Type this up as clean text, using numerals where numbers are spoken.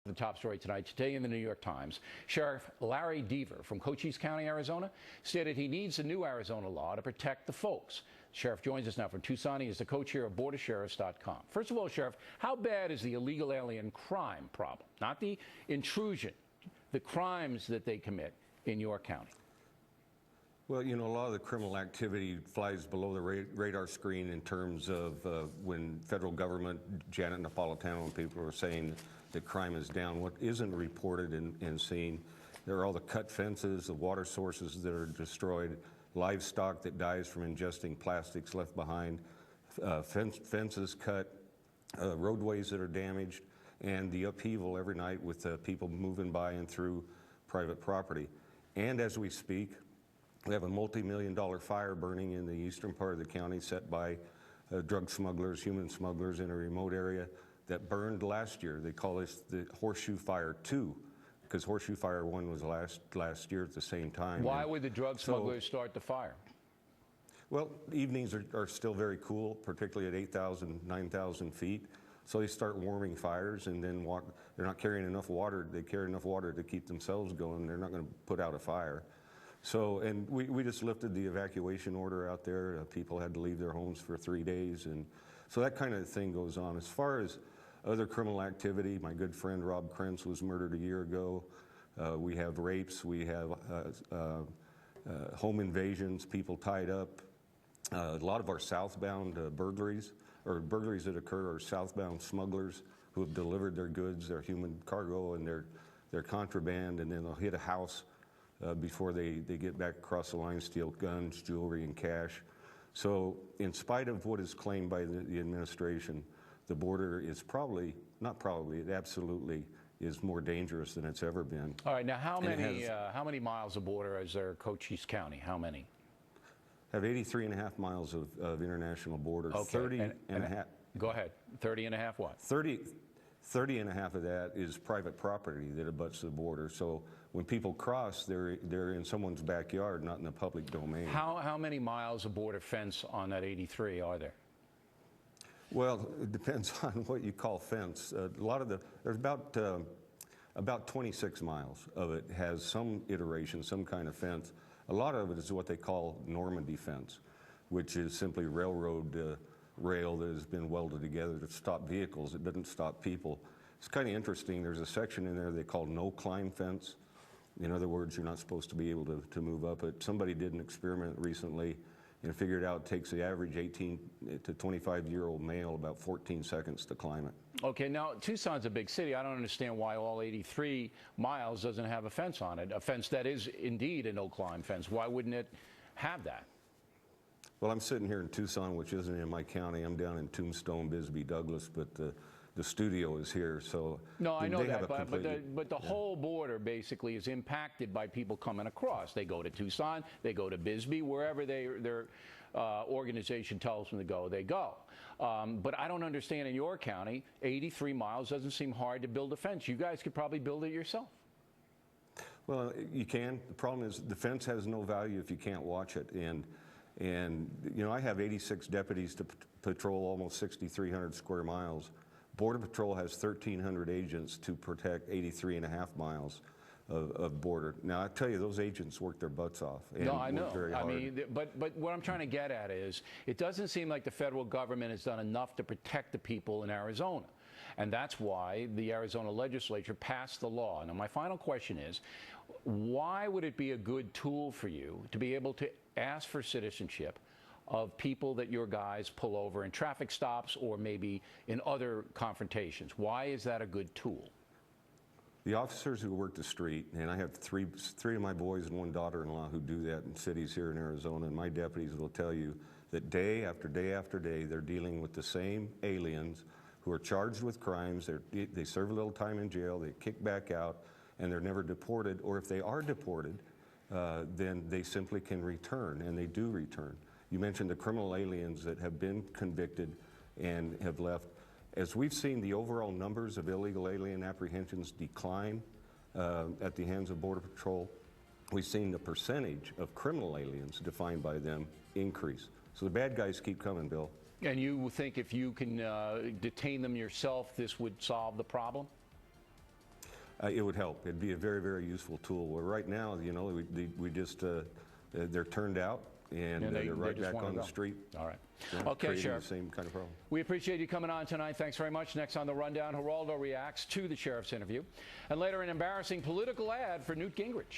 The top story tonight, today in the New York Times, Sheriff Larry Deaver from Cochise County, Arizona, stated he needs a new Arizona law to protect the folks. Sheriff joins us now from Tucson. He is the co-chair of BorderSheriffs.com. First of all, Sheriff, how bad is the illegal alien crime problem? Not the intrusion, the crimes that they commit in your county. Well, you know, a lot of the criminal activity flies below the radar screen in terms of when federal government, Janet Napolitano and people are saying that crime is down. What isn't reported and seen, there are all the cut fences, the water sources that are destroyed, livestock that dies from ingesting plastics left behind, fences cut, roadways that are damaged, and the upheaval every night with people moving by and through private property. And as we speak, we have a multi-million-dollar fire burning in the eastern part of the county set by drug smugglers, human smugglers in a remote area that burned last year. They call this the Horseshoe Fire 2 because Horseshoe Fire 1 was last year at the same time. Why would the drug smugglers start the fire? Well, evenings are still very cool, particularly at 8,000, 9,000 feet. So they start warming fires and then they're not carrying enough water. They carry enough water to keep themselves going. They're not going to put out a fire. So, and we just lifted the evacuation order out there. People had to leave their homes for 3 days. And so that kind of thing goes on. As far as other criminal activity, my good friend Rob Krentz was murdered a year ago. We have rapes. We have home invasions, people tied up. A lot of our southbound burglaries, or burglaries that occur, are southbound smugglers who have delivered their goods, their human cargo, and their contraband, and then they'll hit a house before they get back across the line, steal guns, jewelry, and cash. So in spite of what is claimed by the administration, the border is it absolutely is more dangerous than it's ever been. All right, now how many miles of border is there Cochise County? How many? Have 83.5 miles of international border. Okay. 30 and a half. Go ahead. 30 and a half what? 30 and a half of that is private property that abuts the border. So when people cross, they're in someone's backyard, not in the public domain. How many miles of border fence on that 83 are there? Well, it depends on what you call fence. There's about 26 miles of it has some iteration, some kind of fence. A lot of it is what they call Normandy fence, which is simply railroad rail that has been welded together to stop vehicles. It doesn't stop people. It's kind of interesting. There's a section in there they call no-climb fence. In other words, you're not supposed to be able to move up it. Somebody did an experiment recently and figured out it takes the average 18 to 25-year-old male about 14 seconds to climb it. Okay, now Tucson's a big city. I don't understand why all 83 miles doesn't have a fence on it, a fence that is indeed a no-climb fence. Why wouldn't it have that? Well, I'm sitting here in Tucson, which isn't in my county. I'm down in Tombstone, Bisbee, Douglas, but the studio is here. So no, I know that, but the whole border basically is impacted by people coming across. They go to Tucson, they go to Bisbee, wherever their organization tells them to go, they go. But I don't understand in your county, 83 miles doesn't seem hard to build a fence. You guys could probably build it yourself. Well, you can. The problem is the fence has no value if you can't watch it. And you know, I have 86 deputies to patrol almost 6,300 square miles. Border Patrol has 1,300 agents to protect 83.5 miles of border. Now, I tell you, those agents work their butts off. And no, I know. Very hard. I mean, but what I'm trying to get at is, it doesn't seem like the federal government has done enough to protect the people in Arizona. And that's why the Arizona legislature passed the law. Now, my final question is, why would it be a good tool for you to be able to ask for citizenship of people that your guys pull over in traffic stops or maybe in other confrontations? Why is that a good tool? The officers who work the street, and I have three of my boys and one daughter-in-law who do that in cities here in Arizona, and my deputies will tell you that day after day after day, they're dealing with the same aliens who are charged with crimes. They serve a little time in jail, they kick back out, and they're never deported, or if they are deported, then they simply can return, and they do return. You mentioned the criminal aliens that have been convicted and have left. As we've seen the overall numbers of illegal alien apprehensions decline at the hands of Border Patrol, we've seen the percentage of criminal aliens defined by them increase. So the bad guys keep coming, Bill. And you think if you can detain them yourself, this would solve the problem? It would help. It'd be a very, very useful tool. Where right now, you know, we just, they're turned out, and And they're right just back wanna on the go. street. All right. Yeah, Okay, creating Sheriff. the same kind of problem. We appreciate you coming on tonight. Thanks very much. Next on the Rundown, Geraldo reacts to the sheriff's interview. And later, an embarrassing political ad for Newt Gingrich.